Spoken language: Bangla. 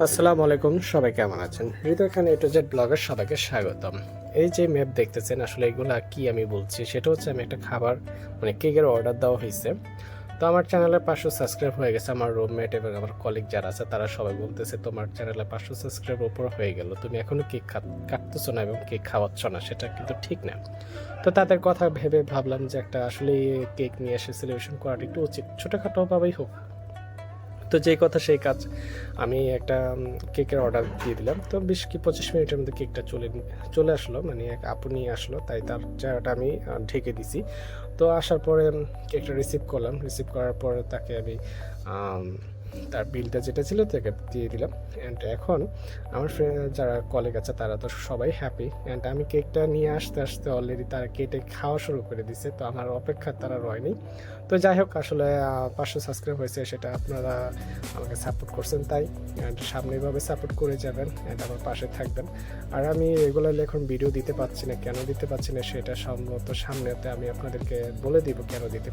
আসসালামু আলাইকুম, সবাই কেমন আছেন? Hridoy Khan A to Z ব্লগের সবাইকে স্বাগতম। এই যে ম্যাপ দেখতেছেন, আসলে এগুলা কি আমি বলছি সেটা হচ্ছে আমি একটা খাবার মানে কেকের অর্ডার দেওয়া হয়েছে। তো আমার চ্যানেলে 500 সাবস্ক্রাইব হয়ে গেছে। আমার রুমমেট এবং আমার কলিগ যারা আছে তারা সবাই বলতেছে তোমার চ্যানেলে 500 সাবস্ক্রাইব উপর হয়ে গেল, তুমি এখনো কেক কাটতেছো না এবং কেক খাওয়াচ্ছ না, সেটা কিন্তু ঠিক না। তো তাদের কথা ভেবে ভাবলাম যে একটা আসলে কেক নিয়ে এসে সেলিব্রেশন করাটা একটু উচিত, ছোটোখাটোভাবেই হোক। তো যেই কথা সেই কাজ, আমি একটা কেকের অর্ডার দিয়ে দিলাম। তো 20 কি 25 মিনিটের মধ্যে কেকটা চলে আসলো, মানে এক আপু নিয়ে আসলো, তাই তার চেহারাটা আমি ঢেকে দিছি। তো আসার পরে কেকটা রিসিভ করলাম। রিসিভ করার পরে তাকে আমি আম, তার বিলটা যেটা ছিল তাকে দিয়ে দিলাম। অ্যান্ড এখন আমার ফ্রেন্ড যারা কলিগ আছে তারা তো সবাই হ্যাপি। অ্যান্ড আমি কেকটা নিয়ে আসতে আসতে অলরেডি তারা কেটে খাওয়া শুরু করে দিছে, তো আমার অপেক্ষা তারা রয়নি। তো যাই হোক, আসলে 500 সাবস্ক্রাইব হয়েছে, সেটা আপনারা আমাকে সাপোর্ট করছেন, তাই অ্যান্ড সামনে এভাবে সাপোর্ট করে যাবেন অ্যান্ড আমার পাশে থাকবেন। আর আমি রেগুলারলি এখন ভিডিও দিতে পারছি না, কেন দিতে পারছি না সেটা সম্ভবত সামনেতে আমি আপনাদেরকে বলে দিব কেন দিতে